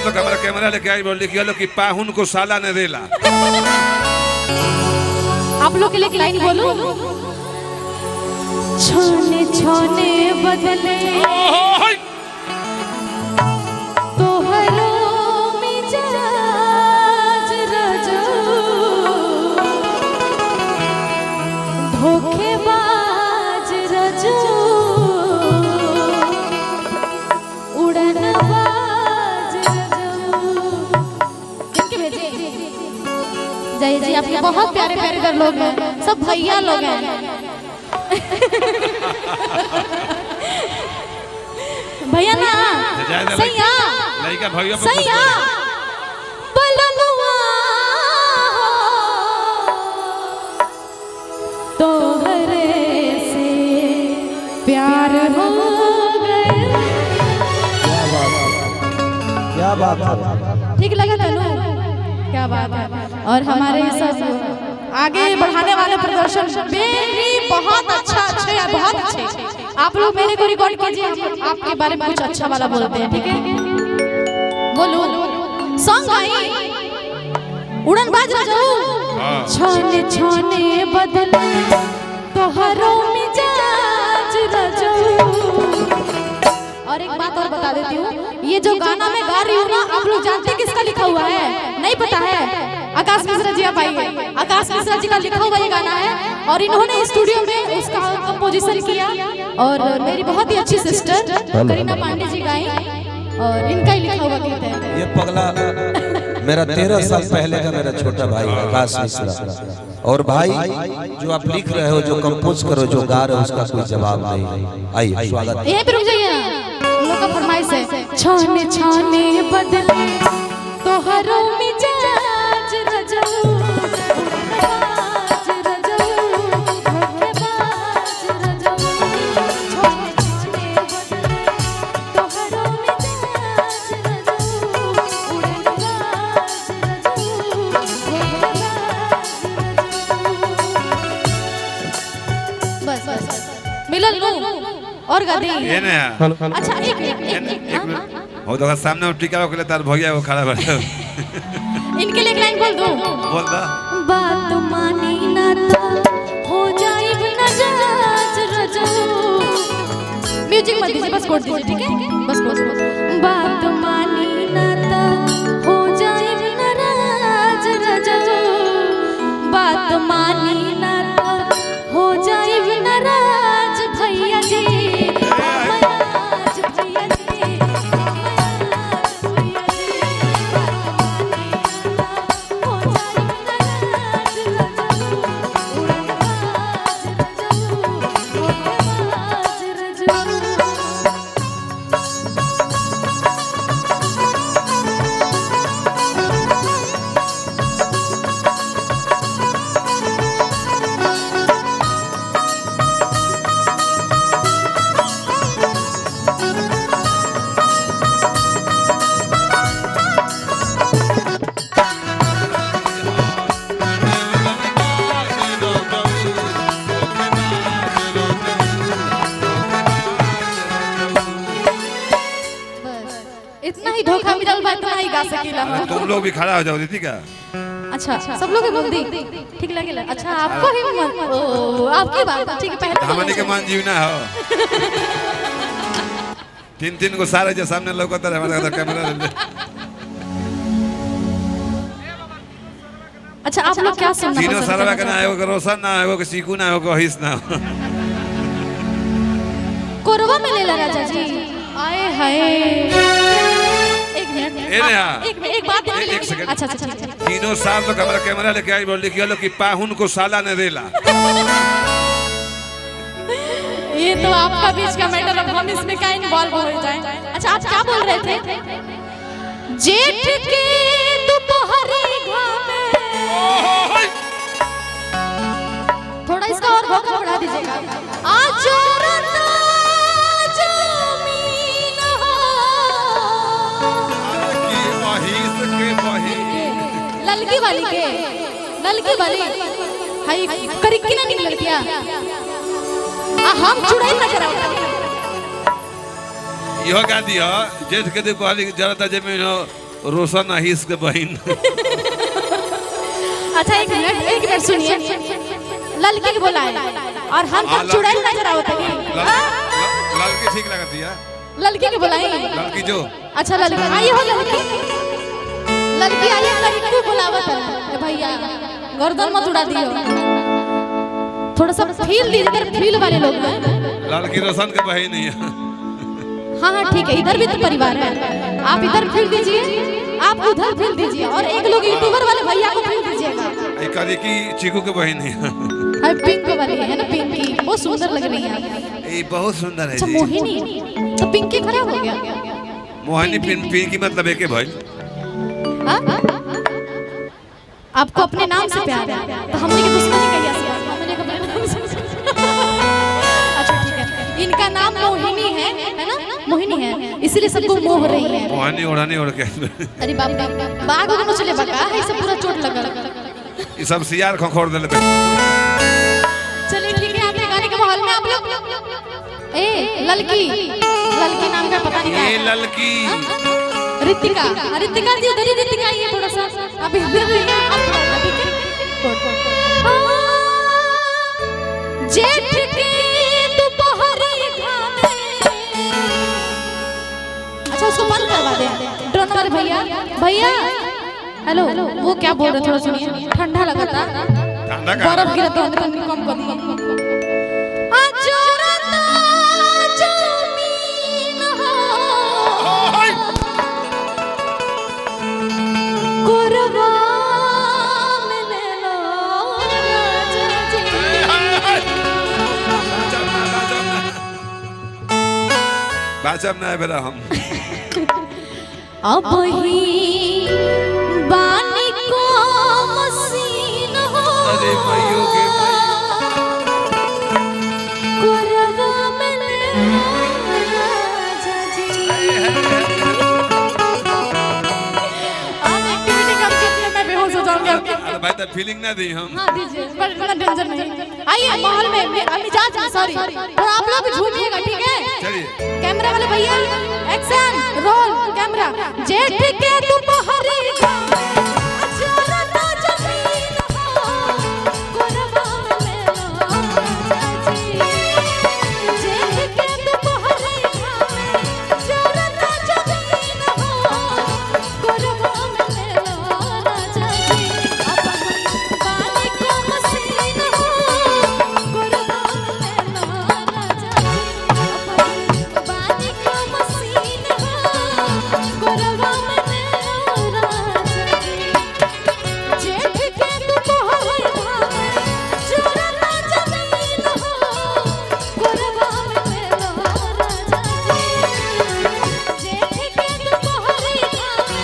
लोग हमारा कैमरा लेके आई बोल लिखिए कि पाहुन को साला ने देला। आप लोग के लिए लाइन बोलो। छोने छोने बदले तोहरो मिजाज रजो धोखेबाज रजो उड़नबाज रजो। इनके भेजे जय जी, आपके बहुत प्यारे प्यारे लोग हैं, सब भैया लोग हैं। भैया ना सैया लड़का भैया सैया बलनुआ तोहरे से प्यार हो गया। क्या बात है, ठीक लगा तनु, क्या बात है। और हमारे सब आगे बढ़ाने वाले प्रदर्शन मेरी बहुत अच्छे बहुत अच्छे। आप लोग मेरे को रिकॉर्ड कीजिए, आपके बारे में कुछ अच्छा वाला बोलते हैं, ठीक है? बोलो सॉन्ग आई उड़नबाज रजो छोने छोने बदले तोहरो मिजाज रजो। और एक बात और बता देती हूँ, ये जो गाना मैं गा रही हूँ ना, आप लोग जानते हैं किसका लिखा हुआ है? नहीं पता है? आकाश मिश्रा जी आप आइए। आकाश मिश्रा जी का लिखा हुआ ये गाना है और इन्होंने स्टूडियो में उसका कंपोजिशन किया। और मेरी बहुत ही अच्छी सिस्टर करीना पांडे जी गाई और इनका ही लिखा हुआ गीत है। ये पगला मेरा 13 साल पहले का मेरा छोटा भाई आकाश मिश्रा। और भाई जो आप लिख रहे हो, जो कंपोज करो, जो गा रहे हो, उसका कोई जवाब नहीं। आइए स्वागत। यहीं पे रुक जाइए, हम लोग का फरमाइश है। छोने छोने बदले तोहरो मिजाज रजो उड़नबाज रजो धोखेबाज रजो। छोने छोने बदले तोहरो मिजाज रजो उड़नबाज रजो धोखेबाज रजो। बस बस मिलन लो और गा दी। ये ना अच्छा एक वो तो सामने टीका को ले तार भैया वो खड़ा बैठा। इनके लिए लाइन बोल दो। बोल दा बात मानी ना तो हो जाए नाराज रजो। म्यूजिक मत दीजिए, बस कोड दीजिए, ठीक है? बस कोड। बात मानी ना तो हो जाए नाराज रजो। बात मानी ना तो हो जाए नाराज भैया जी। इतना ही धोखा मिलल बा, इतना ही गा सकीला हम। तुम लोग भी खड़ा हो जाओ दीदी का। अच्छा सब लोग बोल दी, ठीक लगेला। अच्छा आपको ही मन, ओ आपकी बात ठीक है। पहले हमने के मन जीवना हो। तीन को सारे जो सामने लोग होता है हमारा कैमरा ले। अच्छा आप लोग क्या सुनना तीनों पसंद सारा करते का ना है, वो रोशन ना है, वो सीकू ना है, वो हिस ना हो। कोरवा में ले ला राजा जी। आए हाय एक मिनट, एक बात एक सेकंड। अच्छा अच्छा ठीक है। तीनों साल लोग हमारा कैमरा लेके आई बोल लिखिए कि पाहुन को साला ने देला। ये तो आपका बीच का मैटर, अब हम इसमें क्या इन्वॉल्व हो जाए। अच्छा आप क्या बोल रहे थे? जेठ के दोपहरी घामे। थोड़ा इसका और भोका बढ़ा दीजिएगा। आज ललकी वाली हाय करिक्की ना निकल गया। हम चुड़ाई ना कराओ। यो गा दियो जेठ के दोपहरी जरूरत जमीन हो रोशन आहिस के बहन। अच्छा एक मिनट सुनिए, लड़की के बोला है और हम सब चुड़ैल नजर आवत है। लड़की ठीक लगती है, लड़की के बोला है लड़की जो। अच्छा लड़की आई हो, लड़की आई है, लड़की को बुलावत है भैया, गर्दन मत उड़ा दियो, थोड़ा सा फील दीजिए, फील वाले लोग हैं। लड़की रोशन के बहन नहीं है। हाँ हाँ ठीक है, इधर भी तो परिवार है, आप इधर फील दीजिए, आप उधर फील दीजिए, और एक लोग यूट्यूबर वाले भैया को फील दीजिएगा। करी की चीकू के बहन है, पिंक वाली है ना, पिंकी बहुत सुंदर लग रही है। ये बहुत सुंदर है अच्छा जी। मोहिनी तो पिंकी खराब हो गया। मोहिनी पिंकी मतलब एक भाई। आपको अपने नाम से प्यार है तो हमने के दुश्मनी कहिया से हमने अपने नाम से। अच्छा ठीक है, इनका नाम मोहिनी है ना, मोहिनी है, इसीलिए सबको मोह रही है। मोहिनी उड़ानी उड़ के। अरे बाप रे, बाघ को चले बका है, सब पूरा चोट लगा। ये सब सियार खोखोर दे लेते। चलिए ठीक है, आपके गाने के माहौल में आप लोग ए लड़की नाम का पता नहीं क्या ये लड़की रितिका जी, उधर ही रितिका आई है, थोड़ा सा अभी जेठ के दोपहरी घामे। अच्छा उसको बंद करवा दे, ड्रोन वाले भैया। हेलो, वो क्या बोल रहे, थोड़ा सुनिए, ठंडा लगा था, बर्फ गिरा तो कम कर दिया। बाजब ना है बेरा हम। अब ही बानी को मसीन हो, अरे भाइयों के कोरवा में राजा जी। आज एक्टिविटी कम कीजिए, मैं बेहोश हो जाऊंगी। अरे भाई तो फीलिंग ना दी हम। हाँ दीजिए, पर इतना टेंशन नहीं। आइए माहौल में मिजाज में, सॉरी, और आप लोग भी झूमिएगा, ठीक है? चलिए कैमरा वाले भैया, एक्शन, रोल कैमरा। जेठ के दोपहरी घामे, अजरता जमीन हो, कोरवा में राजा जी। जेठ के दोपहरी घामे, अजरता जमीन हो, कोरवा में राजा जी। पानी को मसीन हो, कोरवा में राजा जी। पानी को मसीन हो, कोरवा में राजा जी। जेठ के दोपहरी घामे, अजरता जमीन हो, कोरवा में राजा जी। जेठ के दोपहरी घामे,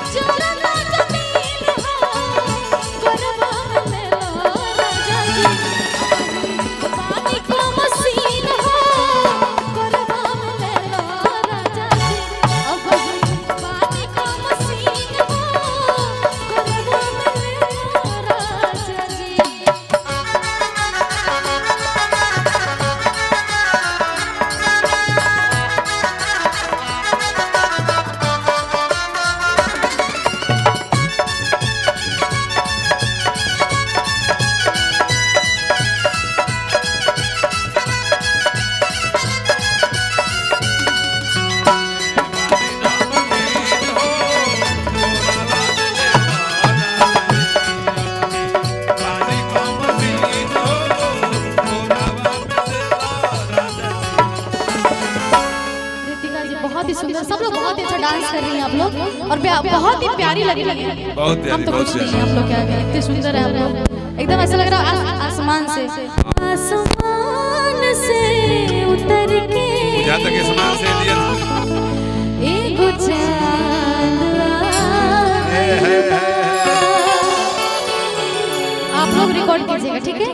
अजरता जमीन हो, कोरवा में राजा जी। पानी को मसीन हो, कोरवा में राजा जी। अब पानी को मसीन हो, कोरवा में राजा जी। रितिका जी बहुत ही सुंदर, सब लोग बहुत ही अच्छा डांस कर रही हैं आप लोग, और बहुत ही प्यारी लग रही है। बहुत प्यारी, हम तो बहुत कुछ नहीं है, आप लोग क्या है, इतने सुंदर है आप लोग, एकदम ऐसा लग रहा है आसमान से उतर के। जहाँ तक आसमान से दिया एगो चांद आप लोग रिकॉर्ड कीजिएगा, ठीक है?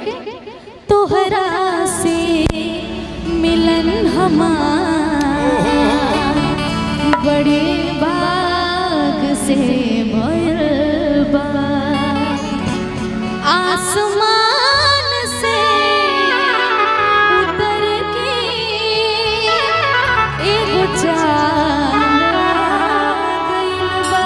तोहरा से मिलन हमार बड़े बाग से भइल बा। आसमान से उतर के एगो चांद आ गइल बा।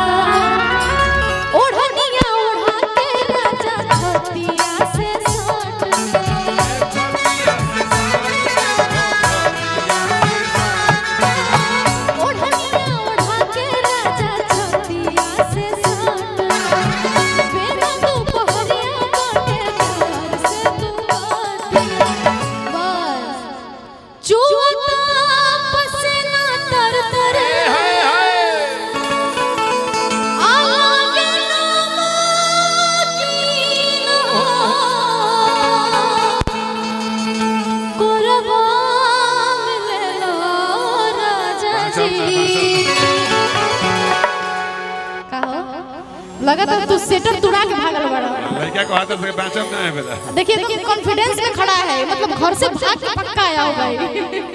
लगा था तू सेटर तुड़ा के भागल बड़ा। लड़का को हाथ से बांचब ना है बेटा। देखिए तो कॉन्फिडेंस में खड़ा है, मतलब घर से भाग के पक्का आया होगा ये।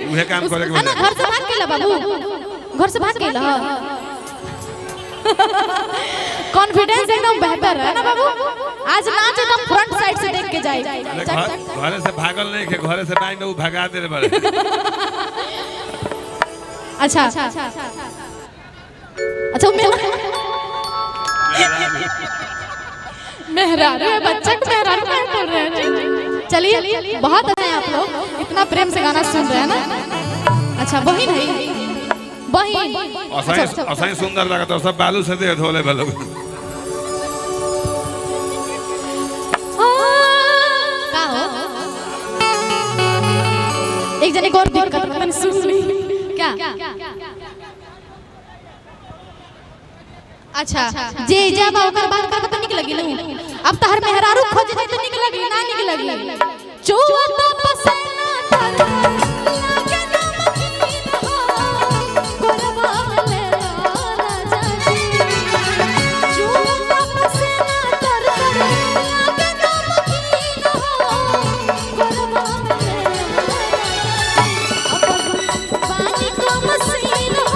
उहे काम करे के है ना, घर से भाग के ला बाबू, घर से भाग के ला। कॉन्फिडेंस एकदम बेहतर है ना बाबू। आज नाच एकदम फ्रंट साइड से देख के जाए। घरे से भागल नहीं के, घरे से बाई में वो भगा दे रे बड़े। अच्छा मेहरारू है, बच्चा को मेहरारू क्या बोल रहे हैं। चलिए बहुत अच्छा है, आप लोग इतना प्रेम से गाना सुन रहे हैं ना। अच्छा बहिन है, बहिन असाई सुंदर लगा तो सब बालू से दे धोले वाले। का हो एक जने को और दिक्कत मैंने सुन ली क्या। अच्छा जे जब ओकर बात कर तो निक लगी नहीं। अब तहर मेहरारू खोज दे तो निक लगी ना, निक लगी चुआ तो पसना तर लागे नमकीन हो कोरबा ले राजा जी। चुआ तो पसना तर लागे नमकीन हो कोरबा ले पानी को मसीन हो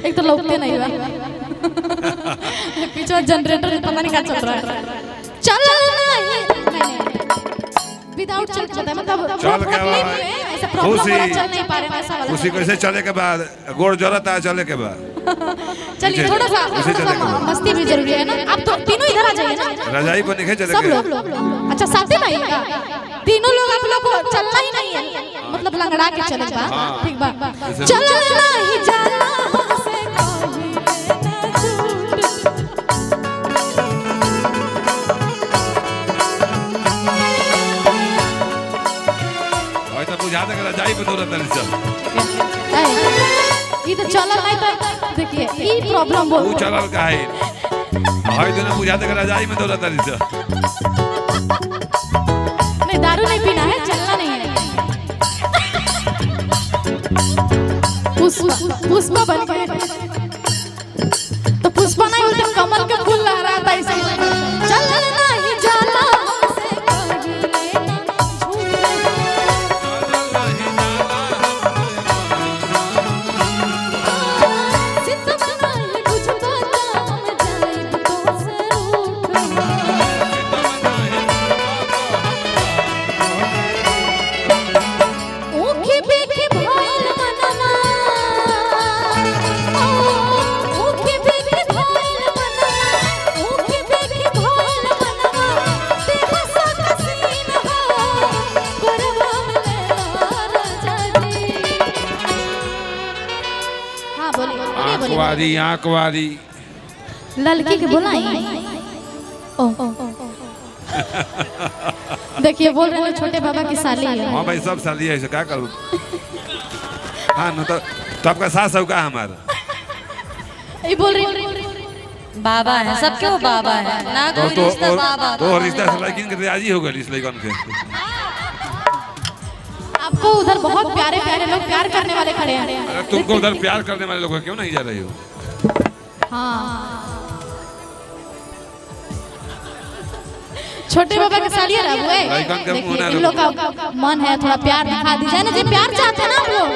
एक तो लौटते नहीं हुआ पीछे जनरेटर पता नहीं क्या चल रहा है। चल नहीं विदाउट चल चलता है, मतलब चल के ऐसा प्रॉब्लम वाला चल नहीं पा रहे वैसा वाला। उसी कैसे चले के बाद गोड़ जरूरत है चले के बाद। चलिए थोड़ा सा मस्ती भी जरूरी है ना। आप तो तीनों इधर आ जाइए ना, रजाई पर नहीं चले सब लोग। अच्छा साथ में आइएगा तीनों लोग। आप लोग को चलना ही नहीं है, मतलब लंगड़ा के चले बा। ठीक बा चलो नहीं जाना हमसे कहीं ना झूठ। भाई तो बुझा दे रजाई पे दौड़त नहीं चल। ये तो चला नहीं तो देखिए ई प्रॉब्लम बोल वो चलल का है भाई दोनों बुझा दे रजाई में दौड़त नहीं चल। नहीं दारू नहीं पीना है, चलना नहीं है। पुष्पा बन गए तो पुष्पा नहीं होते कमल के फूल लहराता ऐसे। चल नहीं जाना हमसे कहीं लेना सितम नहीं कुछ पता हम जाइब तो से रूठ। ओखे बेखे भइल मनवा, ओखे बेखे भइल मनवा, ओखे बेखे भइल मनवा ते हंसत सीन हो करवा ले राजा जी। हां बोलिए आंखवारी आंखवारी लड़की के बुलाई। ओ देखिए बोल रहे हैं छोटे बाबा की साली है। हाँ भाई सब साली है, क्या करूँ। हाँ न तो आपका सास है का हमारा ये बोल रही बाबा है, सबके वो बाबा है ना, कोई रिश्ता बाबा तो रिश्ता से लेकिन राजी हो गए इस लेकिन के। आपको उधर बहुत प्यारे प्यारे लोग प्यार करने वाले खड़े हैं। अरे तुमको उधर प्यार करने वाले लोग क्यों नहीं जा रही हो। हाँ छोटे बाबा के साली है वो लड़कन के मुंह ना इन लोग का मन है थोड़ा प्यार दिखा दीजिए ना जी। प्यार चाहते हैं ना आप लोग,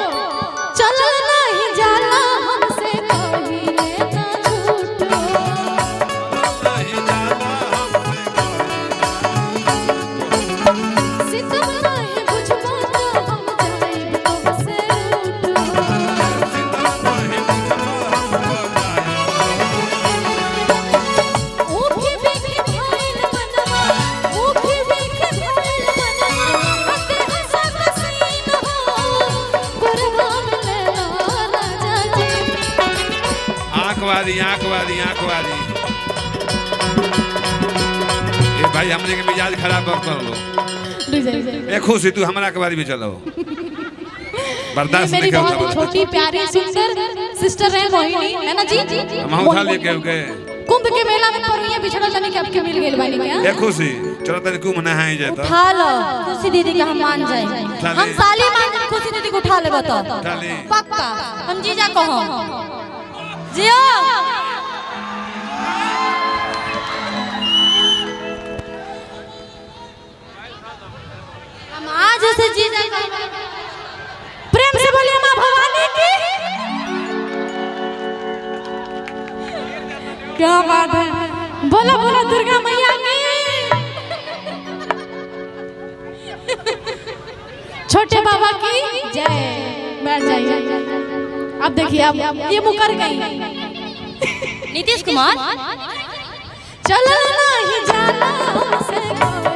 वाली ए भाई हमने के मिजाज खराब कर लो ए खुशी तू हमरा के बारी में चलो बर्दाश्त मेरी नहीं बहुत कर छोटी प्यारी सुंदर सिस्टर है मोहिनी है ना जी हम उठा लेके गए कुंभ के मेला में परुइया बिछड़ल तनी के आपके मिल गेल बानी क्या ए खुशी चलो तनी कुम नहाई जाए तो उठा लो खुशी दीदी का हम मान जाए हम साली मान जाए खुशी दीदी को उठा लेबो तो चली पक्का हम जीजा कहो जियो हम आज से जीजा प्रेम से बोलिए मां भवानी की क्या बात है बोलो बोलो दुर्गा मैया की छोटे बाबा की जय बैठ जाइए अब देखिए अब ये मुकर गई नीतीश कुमार चलो नहीं जाना से